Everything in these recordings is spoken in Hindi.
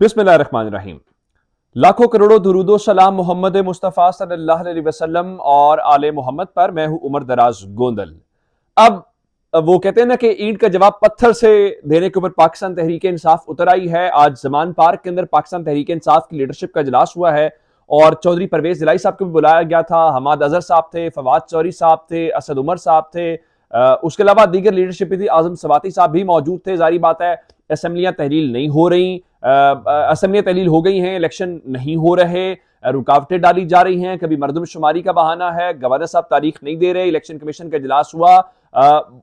बिस्मिल्लाहिर्रहमानिर्रहीम। लाखों करोड़ों दुरूदो सलाम मोहम्मद मुस्तफ़ा सल्लल्लाहु अलैहि वसल्लम और आले मोहम्मद पर। मैं हूं उमर दराज गोंदल। अब वो कहते हैं ना कि ईंट का जवाब पत्थर से देने के ऊपर पाकिस्तान तहरीक इंसाफ उतर आई है। आज जमान पार्क के अंदर पाकिस्तान तहरीक इंसाफ की लीडरशिप का इजलास हुआ है और चौधरी परवेज इलाही साहब को भी बुलाया गया था। हमाद अजहर साहब थे, फवाद चौधरी साहब थे, असद उमर साहब थे, उसके अलावा दीगर लीडरशिप भी थी, आजम सवाती साहब भी मौजूद थे। जारी बात है असेंबलियां तहलील नहीं हो रही, असेंबलियां तहलील हो गई हैं, इलेक्शन नहीं हो रहे, रुकावटें डाली जा रही हैं। कभी मरदमशुमारी का बहाना है, गवर्नर साहब तारीख नहीं दे रहे, इलेक्शन कमीशन का इजलास हुआ,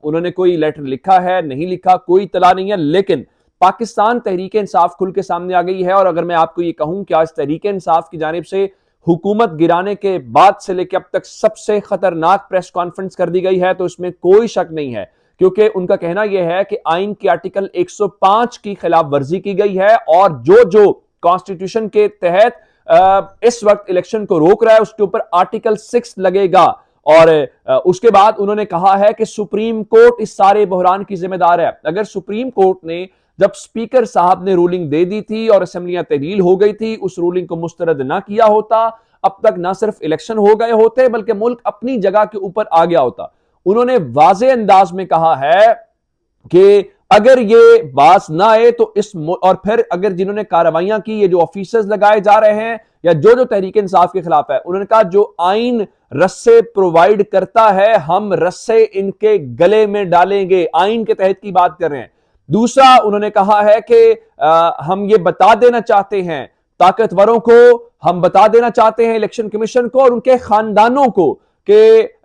उन्होंने कोई लेटर लिखा है नहीं लिखा, कोई इतला नहीं है। लेकिन पाकिस्तान तहरीक इंसाफ खुल के सामने आ गई है। और अगर मैं आपको ये कहूं कि आज तहरीक इंसाफ की जानिब से हुकूमत गिराने के बाद से लेकर अब तक सबसे खतरनाक प्रेस कॉन्फ्रेंस कर दी गई है, तो इसमें कोई शक नहीं है, क्योंकि उनका कहना यह है कि आइन के आर्टिकल 105 की खिलाफ वर्जी की गई है और जो जो कॉन्स्टिट्यूशन के तहत इस वक्त इलेक्शन को रोक रहा है उसके ऊपर आर्टिकल 6 लगेगा। और उसके बाद उन्होंने कहा है कि सुप्रीम कोर्ट इस सारे बहरान की जिम्मेदार है। अगर सुप्रीम कोर्ट ने जब स्पीकर साहब ने रूलिंग दे दी थी और असेंबलियां तहलील हो गई थी, उस रूलिंग को मुस्तरद ना किया होता, अब तक ना सिर्फ इलेक्शन हो गए होते बल्कि मुल्क अपनी जगह के ऊपर आ गया होता। उन्होंने वाज़े अंदाज में कहा है कि अगर ये बात ना आए तो और फिर अगर जिन्होंने कार्रवाइयां की, ये जो ऑफिसर्स लगाए जा रहे हैं या जो जो तहरीक इंसाफ के खिलाफ है, उन्होंने कहा जो आइन रस्से प्रोवाइड करता है हम रस्से इनके गले में डालेंगे। आइन के तहत की बात कर रहे हैं। दूसरा उन्होंने कहा है कि हम ये बता देना चाहते हैं ताकतवरों को, हम बता देना चाहते हैं इलेक्शन कमीशन को और उनके खानदानों को कि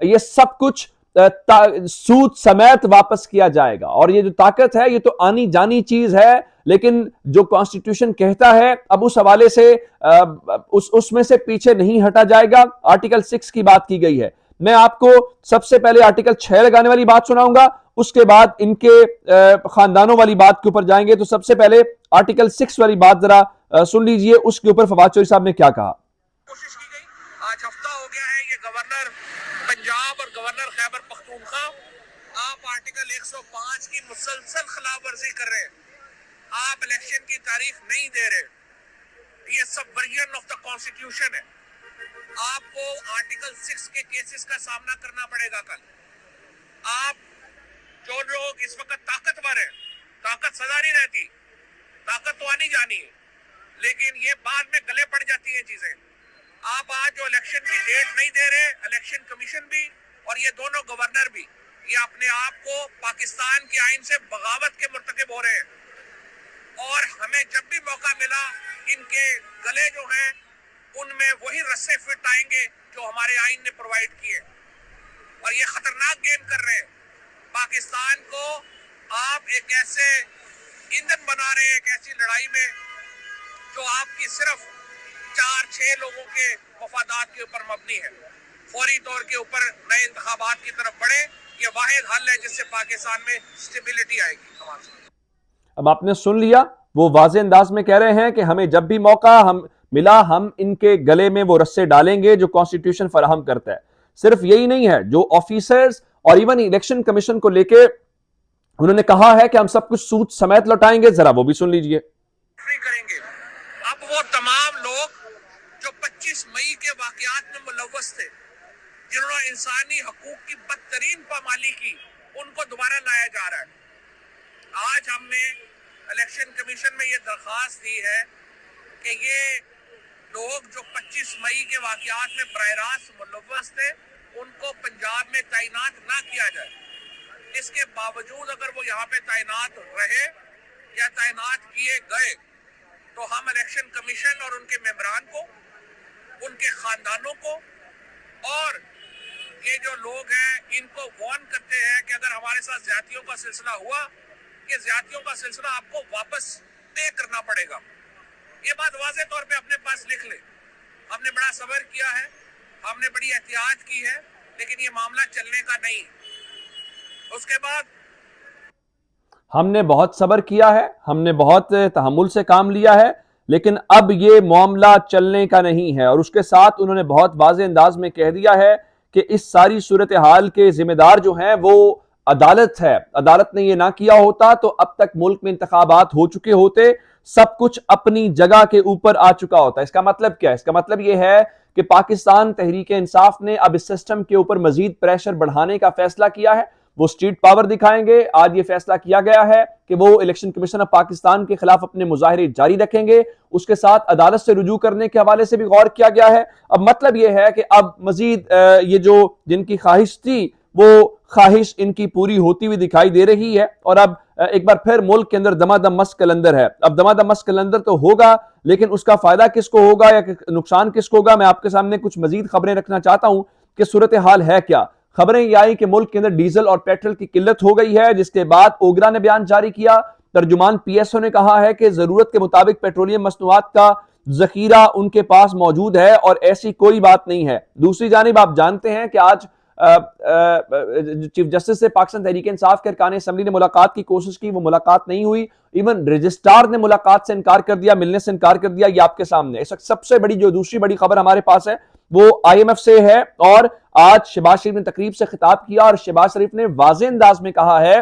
ये सब कुछ सूद समेत वापस किया जाएगा। और ये जो ताकत है ये तो आनी जानी चीज है, लेकिन जो कॉन्स्टिट्यूशन कहता है अब उस हवाले से उसमें से पीछे नहीं हटा जाएगा। आर्टिकल 6 की बात की गई है। मैं आपको सबसे पहले आर्टिकल 6 लगाने वाली बात सुनाऊंगा, उसके बाद इनके खानदानों वाली बात के ऊपर जाएंगे। तो सबसे पहले आर्टिकल 6 वाली बात जरा सुन लीजिए, उसके ऊपर फवाद चौधरी साहब ने क्या कहा। कोशिश की गई, आज हफ्ता हो गया है, ये गवर्नर पंजाब और गवर्नर खैबर पख्तूनख्वा आप आर्टिकल 105 की मुसलसल खिलाफ वर्जी कर रहे हैं। आप इलेक्शन की तारीख नहीं दे रहे, ये सबवर्जन ऑफ द कॉन्स्टिट्यूशन है। आपको आर्टिकल 6 के केसेस का सामना करना पड़ेगा कल। आप जो लोग इस वक्त ताकतवर हैं, ताकत सदा नहीं रहती, ताकत तो आनी जानी है, लेकिन ये बाद में गले पड़ जाती है चीजें। आप आज जो इलेक्शन की डेट नहीं दे रहे, इलेक्शन कमीशन भी और ये दोनों गवर्नर भी, ये अपने आप को पाकिस्तान के आइन से बगावत के मुर्तकिब हो रहे हैं। और हमें जब भी मौका मिला इनके गले जो हैं उनमें वही रस्से फिट आएंगे जो हमारे आइन ने प्रोवाइड किए। और ये खतरनाक गेम कर रहे हैं। पाकिस्तान को आप एक ऐसे ईंधन बना रहे हैं, एक ऐसी लड़ाई में जो आपकी सिर्फ 4-6 लोगों के मफादात के ऊपर मबनी है। फौरी तौर के ऊपर नए इंतखाबात की तरफ बढ़े, ये वाहिद हल है जिससे पाकिस्तान में स्टेबिलिटी आएगी। अब आपने सुन लिया, वो वाज़े अंदाज में कह रहे हैं कि हमें जब भी मौका मिला हम इनके गले में वो रस्से डालेंगे जो कॉन्स्टिट्यूशन फराहम करता है। सिर्फ यही नहीं है, जो ऑफिसर्स और इवन इलेक्शन कमीशन को लेके उन्होंने कहा है कि हम सब कुछ सूद समेत लौटाएंगे। जरा वो भी सुन लीजिए। करेंगे अब वो तमाम लोग जो 25 मई के वाकयात में मुलव्वस थे, जिन्होंने इंसानी हकूक की बदतरीन पामाली की, उनको दोबारा लाया जा रहा है। आज हमने इलेक्शन कमीशन में ये दरख्वास्त दी है कि ये लोग जो 25 मई के वाकयात में बराह रास्त मुलव्वस थे उनको पंजाब में तैनात ना किया जाए। इसके बावजूद अगर वो यहाँ पे तैनात रहे या तैनात किए गए तो हम इलेक्शन कमीशन और उनके मेंबरान को, उनके खानदानों को और ये जो लोग हैं इनको वार्न करते हैं कि अगर हमारे साथ ज्यादतियों का सिलसिला हुआ, ये ज्यादतियों का सिलसिला आपको वापस तय करना पड़ेगा। ये बात वाज़े तौर पे अपने पास लिख ले। हमने बड़ा सब्र किया है, हमने बड़ी एहतियात की है, लेकिन ये मामला चलने का नहीं। उसके बाद हमने बहुत सब्र किया है, हमने बहुत तहम्मुल से काम लिया है, लेकिन अब ये मामला चलने का नहीं है। और उसके साथ उन्होंने बहुत वाज़े अंदाज में कह दिया है कि इस सारी सूरत हाल के जिम्मेदार जो हैं वो अदालत है। अदालत ने ये ना किया होता तो अब तक मुल्क में इंतखाबात हो चुके होते। सब कुछ अपनी जगह के ऊपर आ चुका होता है। इसका मतलब क्या है? इसका मतलब यह है कि पाकिस्तान तहरीक इंसाफ ने अब इस सिस्टम के ऊपर मजीद प्रेशर बढ़ाने का फैसला किया है। वो स्ट्रीट पावर दिखाएंगे। आज ये फैसला किया गया है कि वो इलेक्शन कमीशन ऑफ पाकिस्तान के खिलाफ अपने मुजाहरे जारी रखेंगे। उसके साथ अदालत से रुजू करने के हवाले से भी गौर किया गया है। अब मतलब यह है कि अब मजीद ये जो जिनकी ख्वाहिश थी वो ख्वाहिश इनकी पूरी होती हुई दिखाई दे रही है। और अब एक बार फिर मुल्क के अंदर दमादम मस्त कलंदर है। अब दमादम मस्त कलंदर तो होगा, लेकिन उसका फायदा किसको होगा या नुकसान किसको होगा? मैं आपके सामने कुछ मजीद खबरें रखना चाहता हूं कि सूरत हाल है क्या। खबरें यह आई कि मुल्क के अंदर डीजल और पेट्रोल की किल्लत हो गई है, जिसके बाद ओगरा ने बयान जारी किया। तर्जुमान पीएसओ ने कहा है कि जरूरत के मुताबिक पेट्रोलियम मसनूआत का जखीरा उनके पास मौजूद है और ऐसी कोई बात नहीं है। दूसरी जानिब आप जानते हैं कि आज चीफ जस्टिस से पाकिस्तान तहरीक इंसाफ के अरकान असम्बली ने मुलाकात की कोशिश की, वो मुलाकात नहीं हुई। इवन रजिस्ट्रार ने मुलाकात से इनकार कर दिया, मिलने से इनकार कर दिया। ये आपके सामने इस वक्त सबसे बड़ी जो दूसरी बड़ी खबर हमारे पास है वो IMF से है। और आज शहबाज शरीफ ने तकरीब से खिताब किया और शहबाज शरीफ ने वाज़े अंदाज में कहा है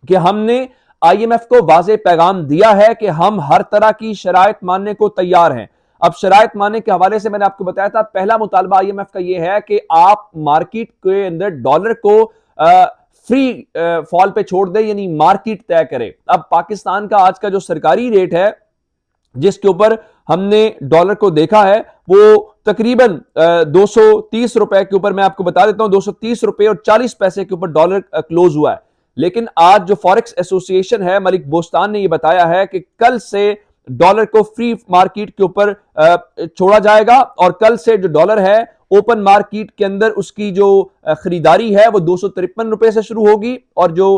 कि हमने IMF को वाज़े पैगाम दिया है कि हम हर तरह की शराइत मानने को तैयार हैं। अब शराइत मानने के हवाले से मैंने आपको बताया था, पहला मुतालबा IMF का यह है कि आप मार्केट के अंदर डॉलर को फ्री फॉल पे छोड़ दे, यानी मार्केट तय करे। अब पाकिस्तान का आज का जो सरकारी रेट है जिसके ऊपर हमने डॉलर को देखा है वो तकरीबन 230 रुपए के ऊपर, मैं आपको बता देता हूं 230 रुपए और 40 पैसे के ऊपर डॉलर क्लोज हुआ है। लेकिन आज जो फॉरेक्स एसोसिएशन है, मलिक बोस्तान ने यह बताया है कि कल से डॉलर को फ्री मार्केट के ऊपर छोड़ा जाएगा और कल से जो डॉलर है ओपन मार्केट के अंदर उसकी जो खरीदारी है वो 253 रुपए से शुरू होगी और जो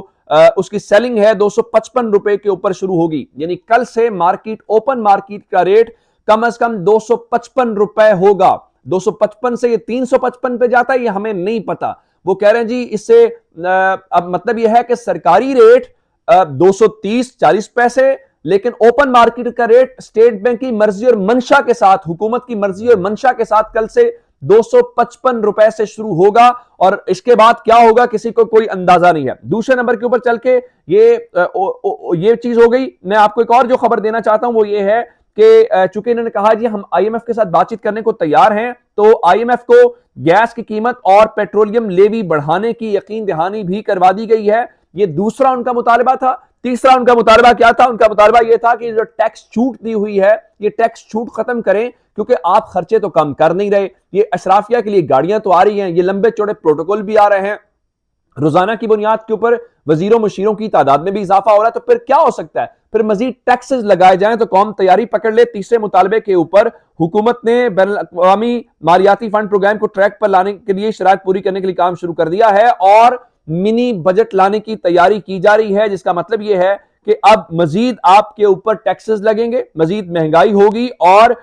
उसकी सेलिंग है 255 रुपए के ऊपर शुरू होगी। यानी कल से मार्केट ओपन मार्केट का रेट कम से कम 255 रुपए होगा। 255 से ये 355 पे जाता है ये हमें नहीं पता। वो कह रहे हैं जी इससे अब मतलब यह है कि सरकारी रेट 230-40 पैसे, लेकिन ओपन मार्केट का रेट स्टेट बैंक की मर्जी और मंशा के साथ, हुकूमत की मर्जी और मंशा के साथ कल से 255 रुपए से शुरू होगा और इसके बाद क्या होगा किसी को कोई अंदाजा नहीं है। दूसरे नंबर के ऊपर चल के ये चीज हो गई। मैं आपको एक और जो खबर देना चाहता हूं वो ये है कि चूंकि इन्होंने कहा जी हम IMF के साथ बातचीत करने को तैयार हैं, तो IMF को गैस की कीमत और पेट्रोलियम लेवी बढ़ाने की यकीन दहानी भी करवा दी गई है। ये दूसरा उनका मुतालबा था। तीसरा उनका मुतालबा क्या था? उनका मुतालबा यह था कि जो टैक्स छूट दी हुई है ये टैक्स छूट खत्म करें, क्योंकि आप खर्चे तो कम कर नहीं रहे। ये अशराफिया के लिए गाड़ियां तो आ रही हैं, ये लंबे चौड़े प्रोटोकॉल भी आ रहे हैं, रोजाना की बुनियाद के ऊपर वजीरों मुशीरों की तादाद में भी इजाफा हो रहा है। तो फिर क्या हो सकता है? फिर मजीद टैक्सेस लगाए जाएं तो कौम तैयारी पकड़ ले। तीसरे मुतालबे के ऊपर हुकूमत ने बैनुल-अक़वामी मालियाती फंड प्रोग्राम को ट्रैक पर लाने के लिए शराइत पूरी करने के लिए काम शुरू कर दिया है और मिनी बजट लाने की तैयारी की जा रही है, जिसका मतलब यह है कि अब मजीद आपके ऊपर टैक्सेस लगेंगे, मजीद महंगाई होगी और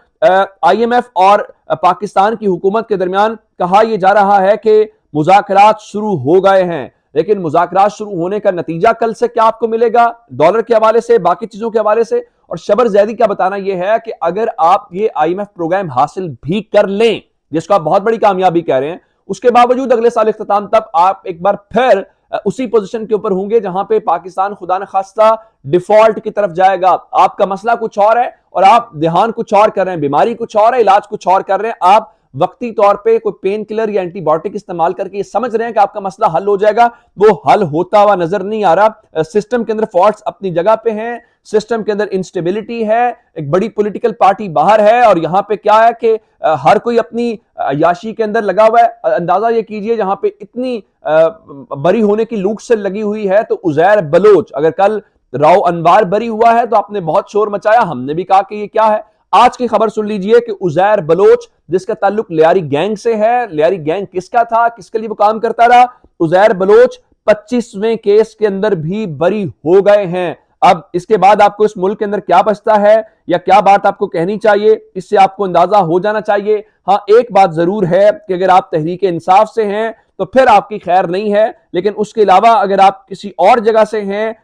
IMF और पाकिस्तान की हुकूमत के दरमियान कहा यह जा रहा है कि मुज़ाकरात शुरू हो गए हैं। लेकिन मुज़ाकरात शुरू होने का नतीजा कल से क्या आपको मिलेगा डॉलर के हवाले से, बाकी चीजों के हवाले से? और शबर जैदी का बताना यह है कि अगर आप ये IMF प्रोग्राम हासिल भी कर लें, जिसको आप बहुत बड़ी कामयाबी कह रहे हैं, उसके बावजूद अगले साल इख्तिताम तक आप एक बार फिर उसी पोजीशन के ऊपर होंगे जहां पे पाकिस्तान खुदा न खास्ता डिफॉल्ट की तरफ जाएगा। आपका मसला कुछ और है और आप ध्यान कुछ और कर रहे हैं, बीमारी कुछ और है, इलाज कुछ और कर रहे हैं। आप वक्ती तौर पे कोई पेन किलर या एंटीबायोटिक इस्तेमाल करके ये समझ रहे हैं कि आपका मसला हल हो जाएगा, वो हल होता हुआ नजर नहीं आ रहा। सिस्टम के अंदर फॉल्ट्स अपनी जगह पे हैं, सिस्टम के अंदर इंस्टेबिलिटी है, एक बड़ी पॉलिटिकल पार्टी बाहर है और यहां पे क्या है कि हर कोई अपनी अय्याशी के अंदर लगा हुआ है। अंदाजा ये कीजिए जहां पे इतनी बरी होने की लूट से लगी हुई है, तो उजैर बलोच, अगर कल राव अनवार बरी हुआ है तो आपने बहुत शोर मचाया, हमने भी कहा कि ये क्या है। आज की खबर सुन लीजिए कि उजैर बलोच जिसका ताल्लुक लियारी गैंग से है, लियारी गैंग किसका था, किसके लिए वो काम करता रहा, उजैर बलोच 25वें केस के अंदर भी बरी हो गए हैं। अब इसके बाद आपको इस मुल्क के अंदर क्या बचता है या क्या बात आपको कहनी चाहिए, इससे आपको अंदाजा हो जाना चाहिए। हाँ, एक बात जरूर है कि अगर आप तहरीक इंसाफ से हैं तो फिर आपकी खैर नहीं है, लेकिन उसके अलावा अगर आप किसी और जगह से हैं,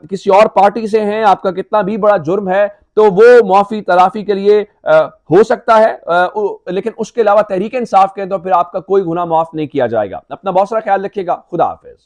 किसी और पार्टी से हैं, आपका कितना भी बड़ा जुर्म है तो वो माफी तलाफी के लिए हो सकता है, लेकिन उसके अलावा तहरीक इंसाफ के तो फिर आपका कोई गुनाह माफ नहीं किया जाएगा। अपना बहुत सारा ख्याल रखिएगा। खुदा हाफिज।